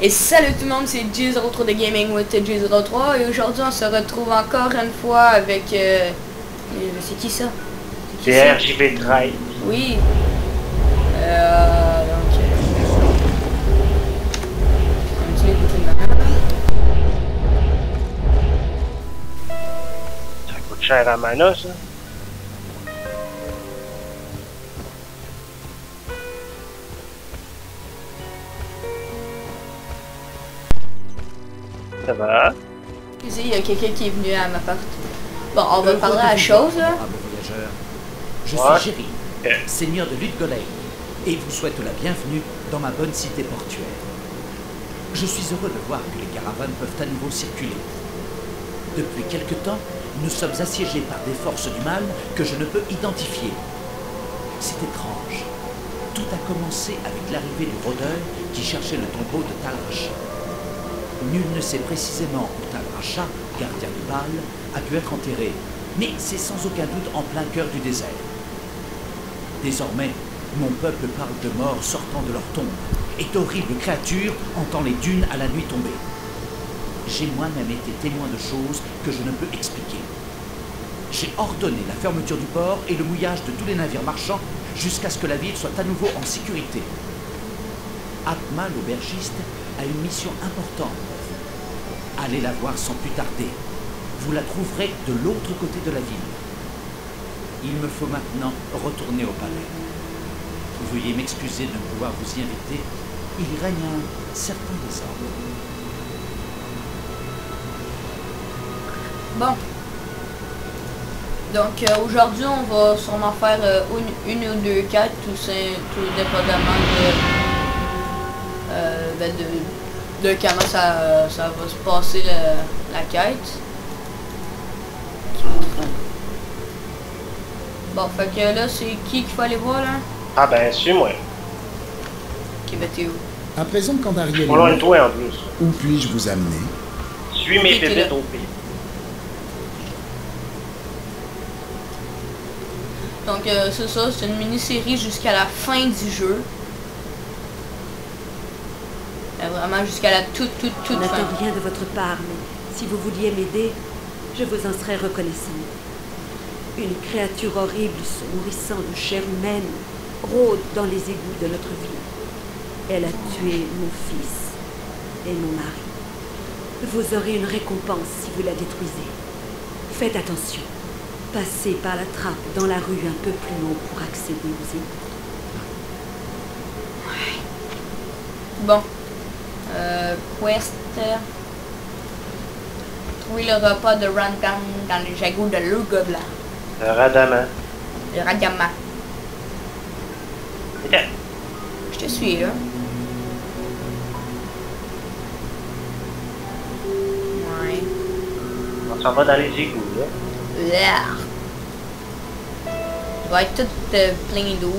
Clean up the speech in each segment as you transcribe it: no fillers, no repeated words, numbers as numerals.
Et salut tout le monde, c'est J03 de Gaming with J03 et aujourd'hui on se retrouve encore une fois avec... c'est qui ça? C'est RJV13. Oui. Ça coûte cher à mana, ça. Ça va? Excusez, il y a quelqu'un qui est venu à ma porte. Bon, on va parler à la chose là. Je Ouais. suis Jerry, seigneur de Ludgolei, et vous souhaite la bienvenue dans ma bonne cité portuaire. Je suis heureux de voir que les caravanes peuvent à nouveau circuler. Depuis quelque temps, nous sommes assiégés par des forces du mal que je ne peux identifier. C'est étrange. Tout a commencé avec l'arrivée du rôdeur qui cherchait le tombeau de Tal-Rasha. Nul ne sait précisément où Tal-Rasha, gardien du Baal, a pu être enterré, mais c'est sans aucun doute en plein cœur du désert. Désormais, mon peuple parle de morts sortant de leur tombe, et d'horribles créatures hantant les dunes à la nuit tombée. J'ai moi-même été témoin de choses que je ne peux expliquer. J'ai ordonné la fermeture du port et le mouillage de tous les navires marchands jusqu'à ce que la ville soit à nouveau en sécurité. Atma, l'aubergiste, a une mission importante. Allez la voir sans plus tarder. Vous la trouverez de l'autre côté de la ville. Il me faut maintenant retourner au palais. Veuillez m'excuser de ne pouvoir vous y inviter. Il y règne un certain désordre. Bon. Donc aujourd'hui on va sûrement faire une ou deux quêtes, tout dépendamment de comment ça va se passer la quête. Bon, fait que là c'est qui qu'il faut aller voir là? Ah ben, suis-moi. Ok, ben t'es où? À présent qu'Andariel est Pas loin de mort, toi en plus. où puis-je vous amener? Suis mes Ok, t'es pépites là. au pire. Donc c'est ça, c'est une mini-série jusqu'à la fin du jeu. Vraiment jusqu'à la toute Je fin. n'attends rien de votre part, mais si vous vouliez m'aider, je vous en serais reconnaissante. Une créature horrible se nourrissant de chair humaine rôde dans les égouts de notre ville. Elle a tué mon fils et mon mari. Vous aurez une récompense si vous la détruisez. Faites attention. Passez par la trappe dans la rue un peu plus haut pour accéder aux égouts. Bon. Quest. Trouver le repas de Rantan dans les jagous de l'eau gobelin. Le Radama. Le Radiama. Ok. Je te suis là. Ouais. On s'en va dans les égouts, là. Yeah. Ça va être tout plein d'eau.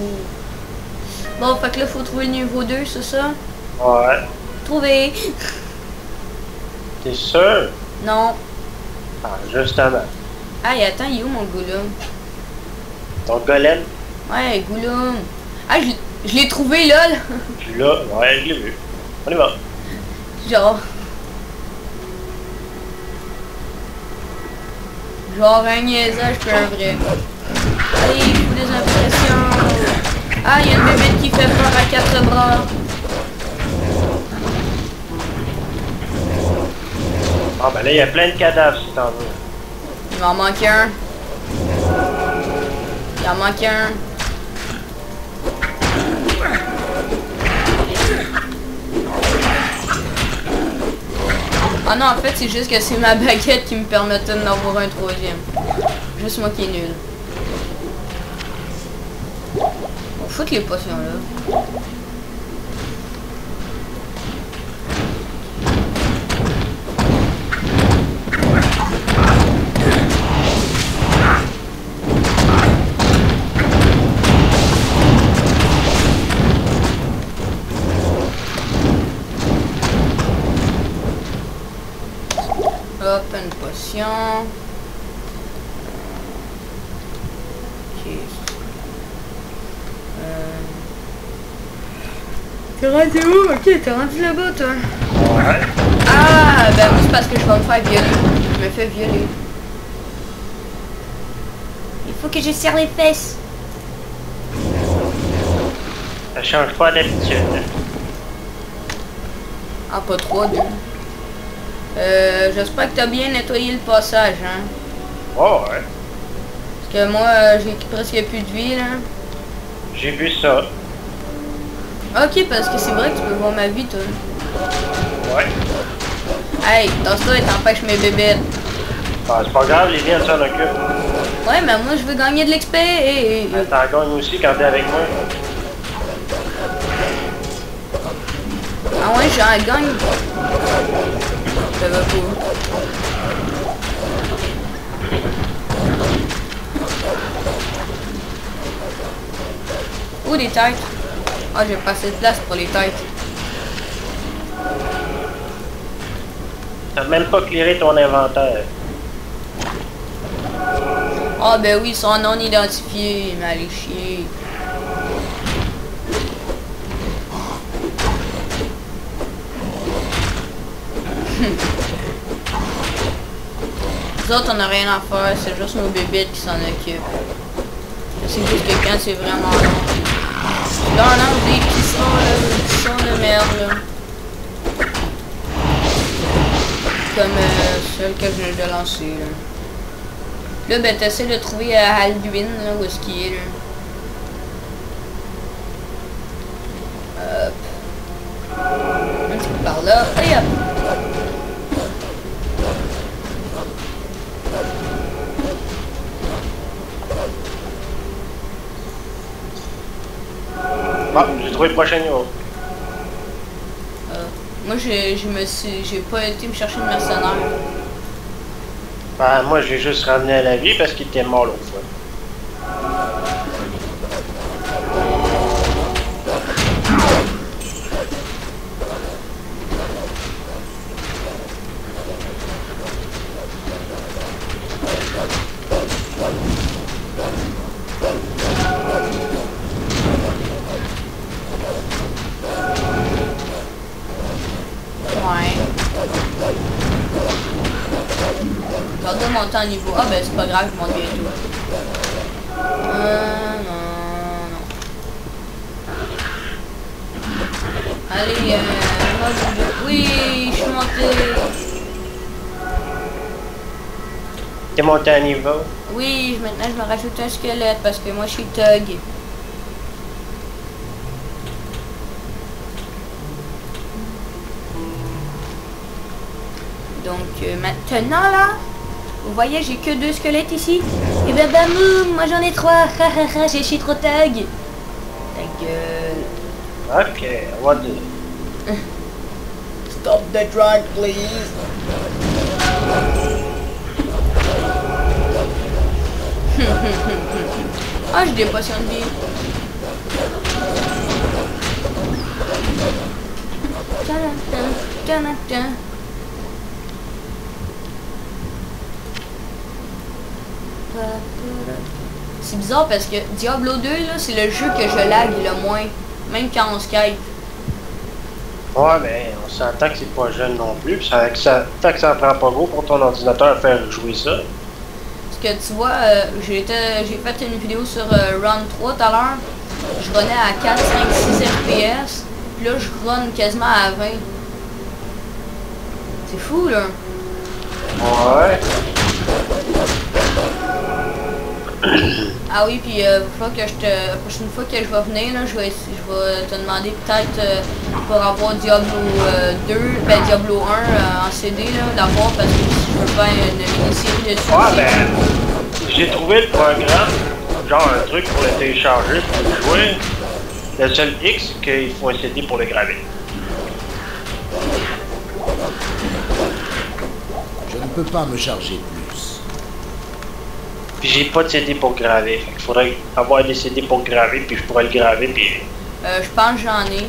Bon, fait que là, faut trouver le niveau 2, c'est ça? Ouais. Trouver. T'es sûr? Non. Ah, justement. Aïe, attends, il est où mon Gollum? Ton golem, Ouais, Gollum. Ah, je l'ai trouvé, lol. tu l'as. Ouais, je l'ai vu. On y va. Genre un niaisage puis un vrai. Allez, il faut des impressions. Ah, il y a une bébête qui fait peur à quatre bras. Ah, ben là, il y a plein de cadavres si t'en veux. Il m'en manque un. Il en manque un. Ah non, en fait, c'est juste que c'est ma baguette qui me permettait d'en avoir un troisième. Juste moi qui est nul. On fout les potions là. Hop, une potion. Ok. T'es rendu où? Ok, t'es rendu là-bas, toi. Ouais. Ah, ben moi, c'est parce que je vais me faire violer. Je me fais violer. Il faut que je serre les fesses. Ça change pas d'habitude. Ah, pas 3, 2. J'espère que t'as bien nettoyé le passage, hein. Oh, ouais. Parce que moi, j'ai presque plus de vie, là. J'ai vu ça. Ok, parce que c'est vrai que tu peux voir ma vie, toi. Ouais. Hey, dans ce cas, t'empêches mes bébêtes. Ah, c'est pas grave, les liens, on s'en occupe. Ouais, mais moi, je veux gagner de l'XP et... T'en gagnes aussi quand t'es avec moi. Ah ouais, j'en gagne. Ça va pas. Où des têtes? Ah, j'ai pas assez de place pour les têtes. T'as même pas clearé ton inventaire. Ah ben oui, ils sont non identifiés, mais allez chier. Nous autres, on n'a rien à faire, c'est juste nos bébés qui s'en occupent. C'est juste que quand c'est vraiment long. Là, on a des petits sons de merde, là. Comme celle que je viens de lancer, là. Là, ben, t'essaies de trouver Alduin, là, où est-ce qu'il est, là. Hop. Un petit peu par là. Et hop. Bon, j'ai trouvé le prochain niveau. Moi, j'ai pas été me chercher de mercenaire. Ben, moi, j'ai juste ramené à la vie parce qu'il était mort l'autre fois. Regardez monter en niveau. Ah ben c'est pas grave, je monte bientôt. Non. Allez, oui, je suis monté. T'es monté à niveau? Oui, maintenant je me rajoute un squelette parce que moi je suis thug. Donc maintenant là, vous voyez j'ai que 2 squelettes ici. Et ben bamoum, moi j'en ai 3. Je suis trop thug. Ta gueule. Ok, on va dire. Stop the drag please. Ah, j'ai des potions de vie. C'est bizarre parce que Diablo 2, là, c'est le jeu que je lag le moins, même quand on Skype. Ouais, mais on s'entend que c'est pas jeune non plus, pis tant que ça en prend pas gros pour ton ordinateur à faire jouer ça. Parce que tu vois, j'ai fait une vidéo sur Run 3 tout à l'heure. Je runnais à 4, 5, 6 FPS. Puis là, je run quasiment à 20. C'est fou, là. Ouais. Ah oui, puis la prochaine fois que je vais venir, là, je vais te demander peut-être pour avoir Diablo 2, ben Diablo 1 en CD, là, d'avoir parce que je veux faire une mini-série dessus. Ouais, ben, j'ai trouvé le programme, genre un truc pour le télécharger, pour le jouer. Le seul X, c'est qu'il faut un CD pour le graver. Je ne peux pas me charger plus. Puis j'ai pas de CD pour graver, fait qu'il faudrait avoir des CD pour graver, puis je pourrais le graver, puis... Je pense que j'en ai.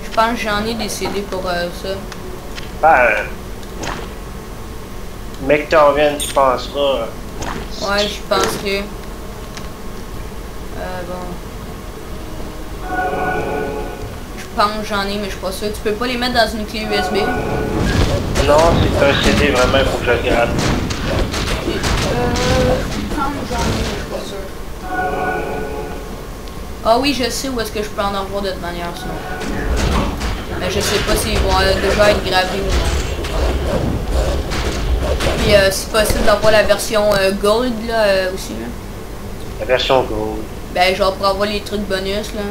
Je pense que j'en ai des CD pour ça. Ben... Mec, t'en viennes, tu penseras. Ouais, je pense que... Bon. Je pense que j'en ai, mais je suis pas sûr. Tu peux pas les mettre dans une clé USB? Non, c'est un CD vraiment, il faut que je le gratte. Je pense que j'en ai, mais je suis pas sûr. Ah oui, je sais où est-ce que je peux en avoir de toute manière, sinon. Mais je sais pas s'ils vont déjà être gravés ou non. Puis c'est possible d'avoir la version Gold là aussi. Là. La version Gold. Ben genre pour avoir les trucs bonus là.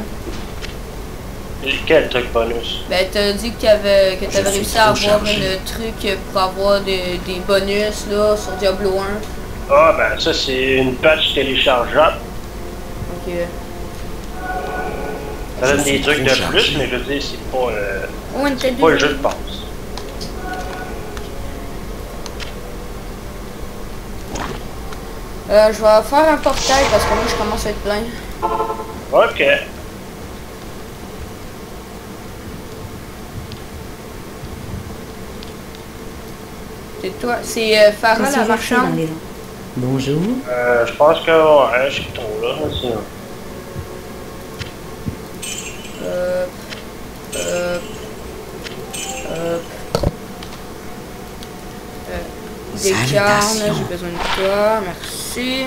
Quel truc bonus? Ben t'as dit que t'avais réussi à avoir un truc pour avoir des bonus là sur Diablo 1. Ah ben ça c'est une patch téléchargeable. Ok. Ça donne des trucs de plus, mais je veux dire c'est pas, c'est pas le jeu de base. Je vais faire un portail parce que moi je commence à être plein. Ok. C'est toi, c'est Farah la marchande. Bonjour. Je pense que ouais, je suis trop là, sinon. Des carnes, j'ai besoin de toi, merci.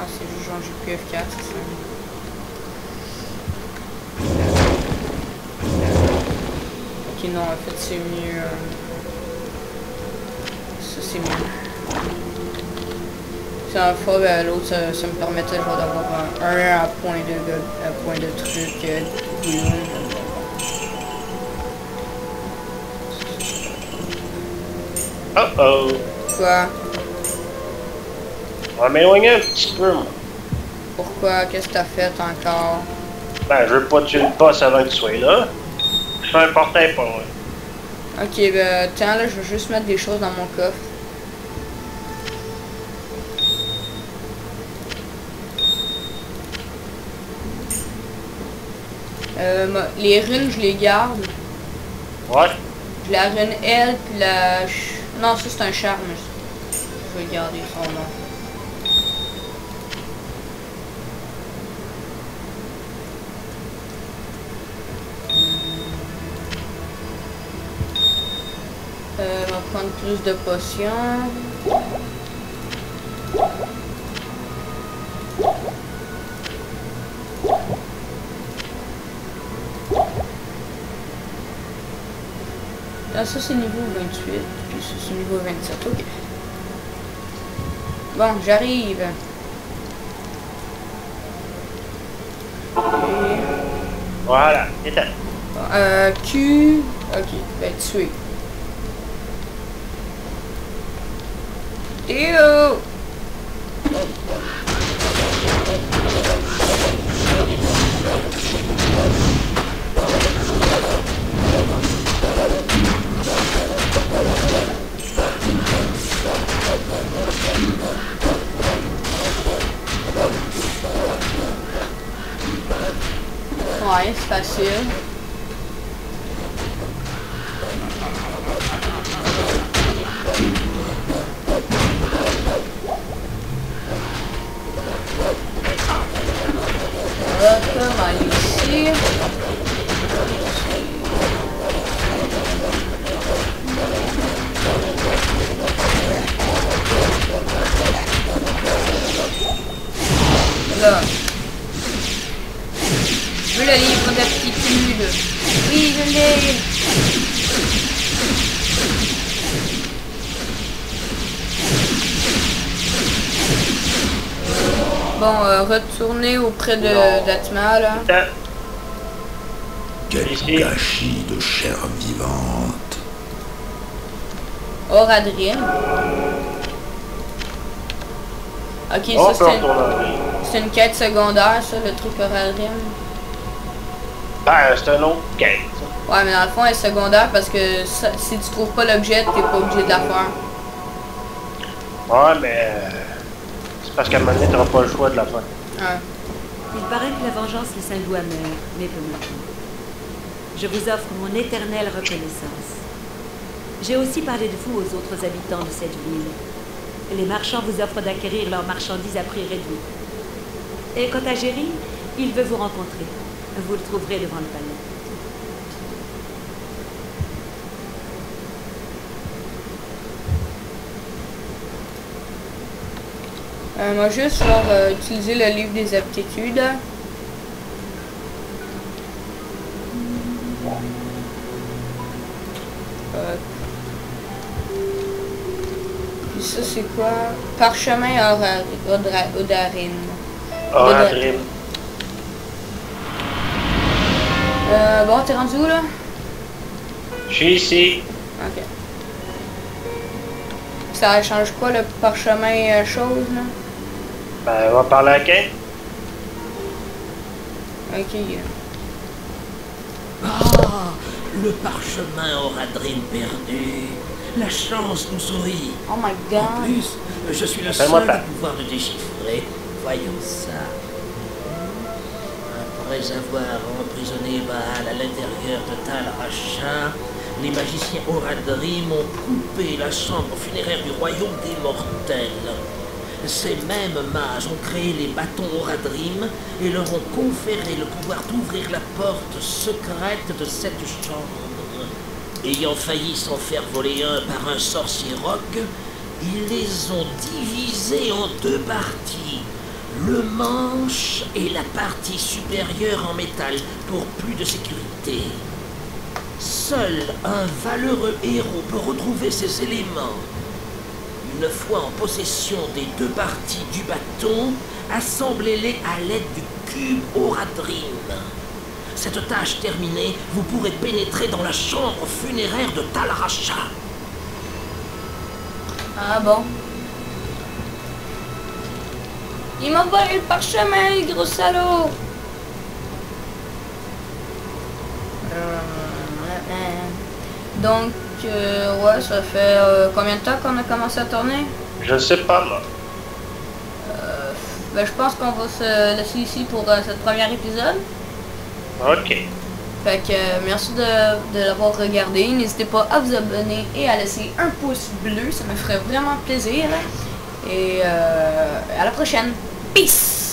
C'est juste genre j'ai plus F4, c'est ça. Ok non, en fait c'est mieux. Ça c'est mieux. C'est un fois l'autre ça me permettait genre d'avoir un à point de truc Oh oh! Quoi? On va m'éloigner un petit peu, moi. Pourquoi? Qu'est-ce que t'as fait encore? Ben, je veux pas tuer le boss avant que tu sois là. Je fais un portail pas loin. Ok, ben tiens là, je vais juste mettre des choses dans mon coffre. Les runes, je les garde. Ouais. La rune L, puis la... Non, ça c'est un charme. Je vais garder son nom. On va prendre plus de potions. Là, ça c'est niveau 28, puis ça c'est niveau 27, ok. Bon, j'arrive. Et... Voilà, éteins. Q... Ok, ben tuer. Théo! Ouais, c'est facile. Hop, on va aller ici. Là. Je veux le livre d'aptitude. Oui, je l'ai. Bon, retournez auprès d'Atma, là. Quel gâchis de chair vivante. Oradrim. Ok, On ça peut retourner en ville. c'est une quête secondaire, ça, le truc Oradrim. Ben, c'est un autre quête. Ouais, mais dans le fond, elle est secondaire parce que si tu trouves pas l'objet, t'es pas obligé de la faire. Ouais, mais c'est parce qu'à un moment donné, t'auras pas le choix de la faire. Ouais. Il paraît que la vengeance laisse un goût amer, mais peu maintenant. Je vous offre mon éternelle reconnaissance. J'ai aussi parlé de vous aux autres habitants de cette ville. Les marchands vous offrent d'acquérir leurs marchandises à prix réduit. Et quant à Jerry, il veut vous rencontrer. Vous le trouverez devant le palais. Moi, juste genre utiliser le livre des aptitudes. Puis ça, c'est quoi? Parchemin Odarim. Oradrim. Bon, t'es rendu où, là? Je suis ici. Ok. Ça change quoi, le parchemin chose, là? Ben, on va parler à Ken. Ok. Ah, le parchemin Oradrim perdu. La chance nous sourit. Oh my En god. plus, je suis le Appelle-moi seul Pat. à pouvoir le déchiffrer. Voyons ça. Après avoir emprisonné Baal à l'intérieur de Tal Rasha, les magiciens Oradrim ont coupé la chambre funéraire du royaume des mortels. Ces mêmes mages ont créé les bâtons Oradrim et leur ont conféré le pouvoir d'ouvrir la porte secrète de cette chambre. Ayant failli s'en faire voler un par un sorcier roc, ils les ont divisés en deux parties. Le manche et la partie supérieure en métal pour plus de sécurité. Seul un valeureux héros peut retrouver ces éléments. Une fois en possession des deux parties du bâton, assemblez-les à l'aide du cube Oradrim. Cette tâche terminée, vous pourrez pénétrer dans la chambre funéraire de Tal Rasha. Ah bon. Il m'a volé le parchemin, gros salaud! Donc, ouais, ça fait combien de temps qu'on a commencé à tourner? Je sais pas, moi. Ben, je pense qu'on va se laisser ici pour ce premier épisode. Ok. Fait que merci de l'avoir regardé. N'hésitez pas à vous abonner et à laisser un pouce bleu. Ça me ferait vraiment plaisir. Et à la prochaine. Peace!